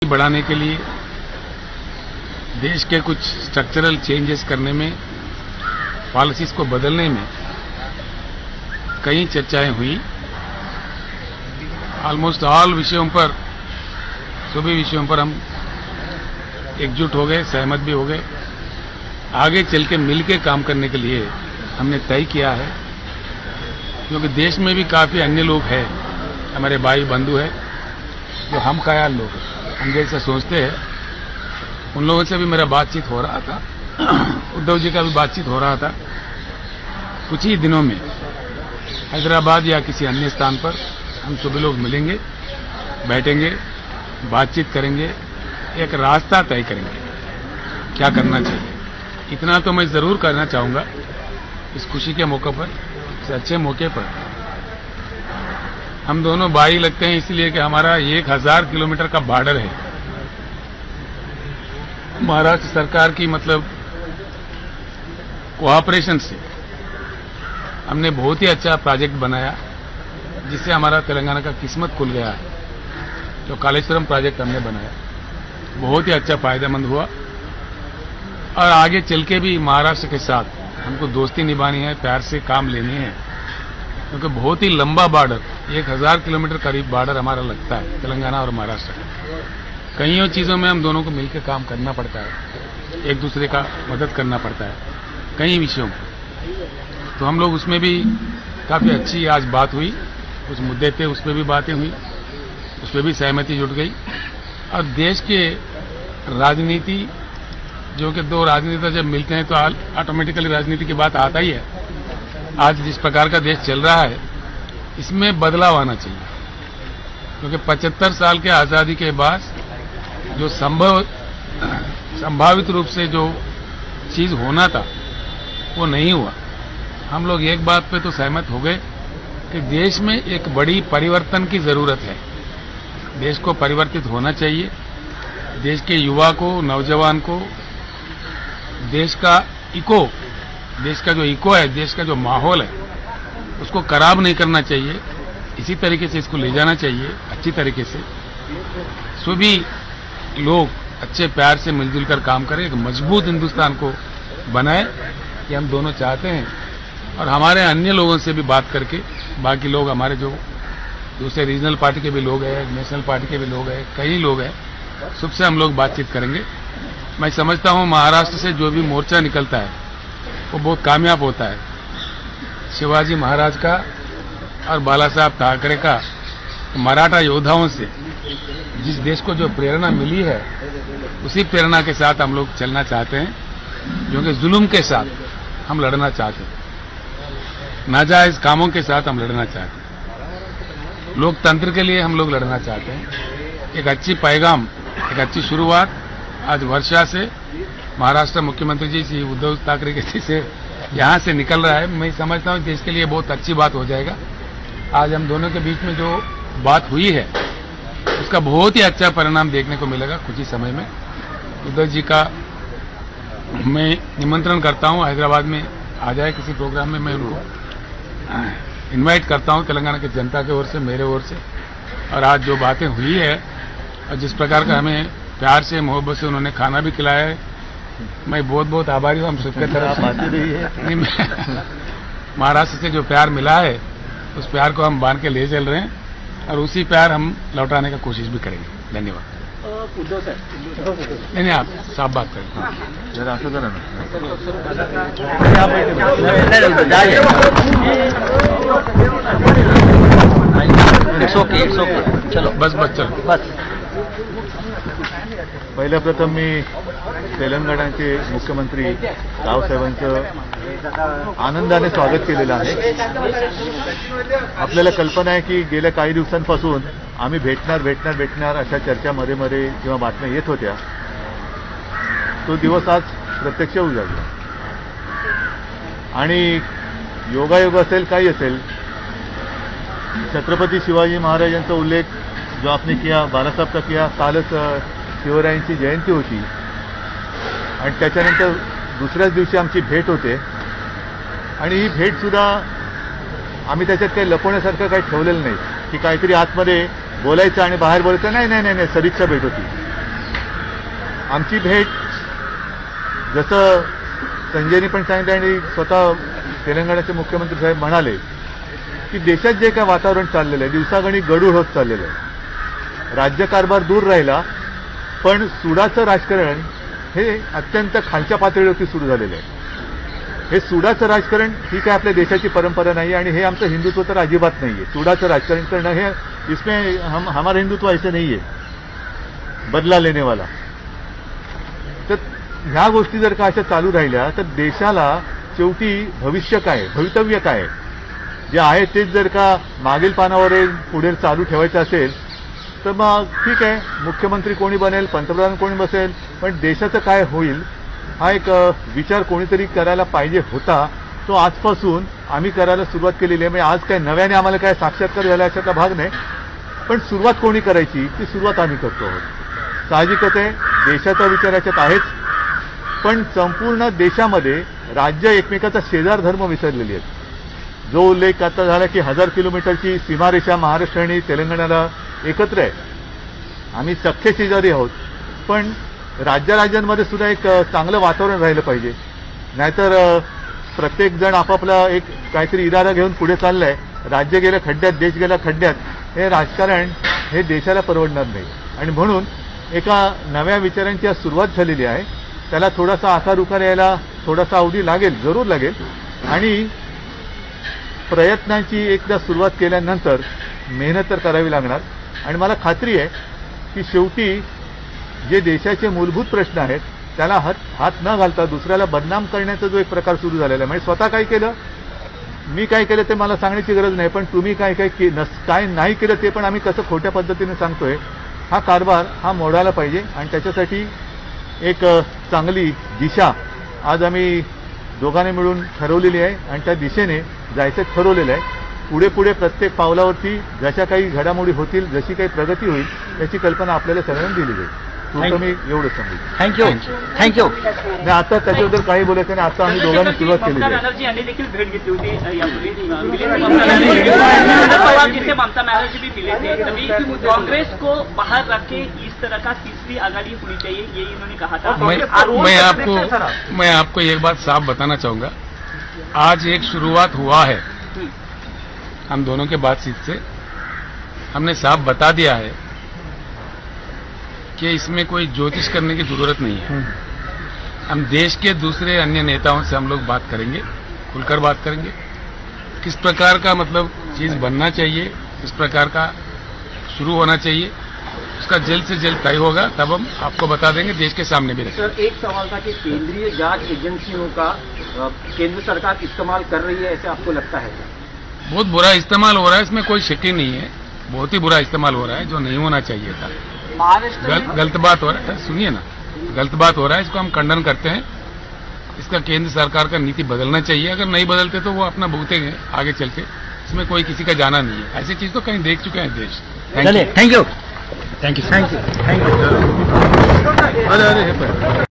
बढ़ाने के लिए, देश के कुछ स्ट्रक्चरल चेंजेस करने में, पॉलिसीज को बदलने में कई चर्चाएं हुई। ऑलमोस्ट ऑल विषयों पर, सभी विषयों पर हम एकजुट हो गए, सहमत भी हो गए। आगे चल के मिल के काम करने के लिए हमने तय किया है, क्योंकि देश में भी काफी अन्य लोग हैं, हमारे भाई बंधु हैं जो हम ख्याल लोग हम जैसा सोचते हैं। उन लोगों से भी मेरा बातचीत हो रहा था, उद्धव जी का भी बातचीत हो रहा था। कुछ ही दिनों में हैदराबाद या किसी अन्य स्थान पर हम सभी लोग मिलेंगे, बैठेंगे, बातचीत करेंगे, एक रास्ता तय करेंगे क्या करना चाहिए। इतना तो मैं जरूर करना चाहूंगा इस खुशी के मौके पर, इस अच्छे मौके पर। हम दोनों भाई लगते हैं इसलिए कि हमारा 1000 किलोमीटर का बॉर्डर है। महाराष्ट्र सरकार की मतलब कोऑपरेशन से हमने बहुत ही अच्छा प्रोजेक्ट बनाया, जिससे हमारा तेलंगाना का किस्मत खुल गया है। जो कालेश्वरम प्रोजेक्ट हमने बनाया बहुत ही अच्छा फायदेमंद हुआ, और आगे चल के भी महाराष्ट्र के साथ हमको दोस्ती निभानी है, प्यार से काम लेनी है, क्योंकि बहुत ही लंबा बॉर्डर, 1000 किलोमीटर करीब बॉर्डर हमारा लगता है तेलंगाना और महाराष्ट्र का। कईयों चीजों में हम दोनों को मिलकर काम करना पड़ता है, एक दूसरे का मदद करना पड़ता है कई विषयों में। तो हम लोग उसमें भी काफी अच्छी आज बात हुई, कुछ मुद्दे थे उस पर भी बातें हुई, उस पर भी सहमति जुट गई। और देश के राजनीति, जो कि दो राजनीति जब मिलते हैं तो ऑटोमेटिकली राजनीति की बात आता ही है। आज जिस प्रकार का देश चल रहा है इसमें बदलाव आना चाहिए, क्योंकि 75 साल के आजादी के बाद जो संभावित रूप से जो चीज होना था वो नहीं हुआ। हम लोग एक बात पे तो सहमत हो गए कि देश में एक बड़ी परिवर्तन की जरूरत है। देश को परिवर्तित होना चाहिए। देश के युवा को, नौजवान को, देश का जो इको है, देश का जो माहौल है, उसको खराब नहीं करना चाहिए। इसी तरीके से इसको ले जाना चाहिए अच्छी तरीके से। सभी लोग अच्छे प्यार से मिलजुल कर काम करें, एक मजबूत हिंदुस्तान को बनाए, ये हम दोनों चाहते हैं। और हमारे अन्य लोगों से भी बात करके, बाकी लोग हमारे जो दूसरे रीजनल पार्टी के भी लोग हैं, नेशनल पार्टी के भी लोग हैं, कई लोग हैं, सबसे हम लोग बातचीत करेंगे। मैं समझता हूं महाराष्ट्र से जो भी मोर्चा निकलता है वो बहुत कामयाब होता है। शिवाजी महाराज का और बाला साहब ठाकरे का, मराठा योद्धाओं से जिस देश को जो प्रेरणा मिली है, उसी प्रेरणा के साथ हम लोग चलना चाहते हैं, जो कि जुल्म के साथ हम लड़ना चाहते हैं, नाजायज कामों के साथ हम लड़ना चाहते हैं, लोकतंत्र के लिए हम लोग लड़ना चाहते हैं। एक अच्छी पैगाम, एक अच्छी शुरुआत आज वर्षा से, महाराष्ट्र मुख्यमंत्री जी श्री उद्धव ठाकरे जी से यहां से निकल रहा है। मैं समझता हूं देश के लिए बहुत अच्छी बात हो जाएगा। आज हम दोनों के बीच में जो बात हुई है उसका बहुत ही अच्छा परिणाम देखने को मिलेगा कुछ ही समय में। उद्धव जी का मैं निमंत्रण करता हूं, हैदराबाद में आ जाए किसी प्रोग्राम में, मैं उनको इनवाइट करता हूं तेलंगाना की जनता की ओर से, मेरे ओर से। और आज जो बातें हुई है और जिस प्रकार का हमें प्यार से, मोहब्बत से उन्होंने खाना भी खिलाया है, मैं बहुत बहुत आभारी हूं हम सबके तरफ से। महाराष्ट्र से जो प्यार मिला है उस प्यार को हम बांध के ले चल रहे हैं, और उसी प्यार हम लौटाने का कोशिश भी करेंगे। धन्यवाद। नहीं, आप साफ बात करें। जरा असं करा ना, इट्स ओके, चलो बस चलो बस। पहिल्या प्रथम मी तेलंगणाचे मुख्यमंत्री रावसाहेबांचं आनंदाने स्वागत केलेलं आहे। आपल्याला कल्पना आहे की गेल्या काही दिवसांपासून आम्ही भेटणार अशा चर्चा मध्ये जेव्हा बातम्या येत होत्या, तो दिवस आज प्रत्यक्ष उजाडला। आणि योगायोग असेल काही असेल, छत्रपती शिवाजी महाराजांचा उल्लेख जो आपने किया, बालासाहेब का किया, कालच शिवरायांची जयंती होती आणि त्याच्यानंतर दुसऱ्याच दिवशी आमची भेट होते। आणि ही भेट सुद्धा आम्ही त्याच्यात काही लपवण्यासारखं काही ठेवलेलं नाही की काहीतरी आतमध्ये बोलायचं आणि बाहेर बोलायचं, नाही, सदिच्छा भेट होती। आमची भेट जसं संजयनी पण सांगितलं आणि स्वतः तेलंगणाचे मुख्यमंत्री साहेब म्हणाले की देशात जे काय वातावरण चाललेलं आहे दिवसागणिक गढूळ होत चाललेलं आहे. राज्यकारभार दूर राहिला पण सुडाचं राजकारण हे अत्यंत खालच्या पातळीवरती सुरू झालेलं आहे. हे सुडाचं राजकारण ही काय आपल्या देशाची परंपरा नाही आणि हे आमचं हिंदुत्व तर अजिबात नाहीये. सुडाचं राजकारण करणं हे इसमें हमारा हिंदुत्व ऐसे नाही आहे बदला लेने वाला. तर ह्या गोष्टी जर का अशा चालू राहिल्या तर देशाला शेवटी भविष्य काय भवितव्य काय जे आहे तेच जर का मागील पानावर पुढे चालू ठेवायचं असेल तर मग ठीक आहे मुख्यमंत्री कोणी बनेल पंतप्रधान कोणी बसेल पण देशाचं काय होईल हा एक विचार कोणीतरी करायला पाहिजे होता. तो आजपासून आम्ही करायला सुरुवात केलेली आहे. म्हणजे आज काय नव्याने आम्हाला काय साक्षात्कार झाला याचा भाग नाही पण सुरुवात कोणी करायची ती सुरुवात आम्ही करतो आहोत. साहजिकच आहे देशाचा विचार याच्यात आहेच पण संपूर्ण देशामध्ये राज्य एकमेकाचा शेजार धर्म विसरलेली आहेत. जो उल्लेख आता झाला की 1000 किलोमीटरची सीमारेषा महाराष्ट्र आणि तेलंगणाला एकत्र आहे. आम्ही सख्खे शेजारी आहोत पण राज्यांमध्ये सुद्धा एक चांगलं वातावरण राहिलं पाहिजे. नाहीतर प्रत्येक जण आपापला एक काहीतरी इरादा घेऊन पुढे चाललाय. राज्य गेलं खड्ड्यात देश गेला खड्ड्यात हे राजकारण हे देशाला परवडणार नाही आणि म्हणून एका नव्या विचारांची आज सुरुवात झालेली आहे. त्याला थोडासा आकार उकार यायला थोडासा अवधी लागेल जरूर लागेल आणि प्रयत्नांची एकदा सुरुवात केल्यानंतर मेहनत तर करावी लागणार आणि मला खात्री आहे की शेवटी जे देशाचे मूलभूत प्रश्न आहेत त्याला हात न घालता दुसऱ्याला बदनाम करण्याचा जो एक प्रकार सुरू झालेला आहे म्हणजे स्वतः काय केलं मी काय केलं ते मला सांगण्याची गरज नाही पण तुम्ही काय नाही केलं ते पण आम्ही कसं खोट्या पद्धतीने सांगतोय हा कारभार हा मोडायला पाहिजे आणि त्याच्यासाठी एक चांगली दिशा आज आम्ही दोघांनी मिळून ठरवलेली आहे आणि त्या दिशेने जायचं ठरवलेलं आहे. पुढे पुढे प्रत्येक पावलावरती जशा काही घडामोडी होतील जशी काही प्रगती होईल त्याची कल्पना आपल्याला सगळ्यांना दिली जाईल. तुमचं मी एवढं सांगू. थँक्यू. नाही आता त्याच्याबद्दल काही बोलायचं नाही. आता आम्ही दोघांनी सुरुवात केली आहे. बॅनर्जी यांनी देखील भेट घेतली होती यापूर्वी पवार जिसे ममता बनर्जी भी मिले थे तभी कांग्रेस को बाहर रख के इस तरह का तीसरी आघाड़ी होनी चाहिए ये इन्होंने कहा था. मैं आपको एक बात साफ बताना चाहूंगा. आज एक शुरुआत हुआ है हम दोनों के बातचीत से. हमने साफ बता दिया है कि इसमें कोई ज्योतिष करने की जरूरत नहीं है. हम देश के दूसरे अन्य नेताओं से हम लोग बात करेंगे खुलकर बात करेंगे किस प्रकार का मतलब चीज बनना चाहिए किस प्रकार का शुरू होना चाहिए उसका जल्द से जल्द तय होगा तब हम आपको बता देंगे देश के सामने भी रखेंगे. सर एक सवाल था कि केंद्रीय जांच एजेंसियों का केंद्र सरकार इस्तेमाल कर रही है ऐसे आपको लगता है? बहुत बुरा इस्तेमाल हो रहा है इसमें कोई शक ही नहीं है. बहुत ही बुरा इस्तेमाल हो रहा है जो नहीं होना चाहिए था. गलत बात हो रहा है. सुनिए ना गलत बात हो रहा है इसको हम खंडन करते हैं. इसका केंद्र सरकार का नीति बदलना चाहिए. अगर नहीं बदलते तो वो अपना भुगतेंगे आगे चल के. इसमें कोई किसी का जाना नहीं है. ऐसी चीज तो कहीं देख चुके हैं देश. Thank you. अरे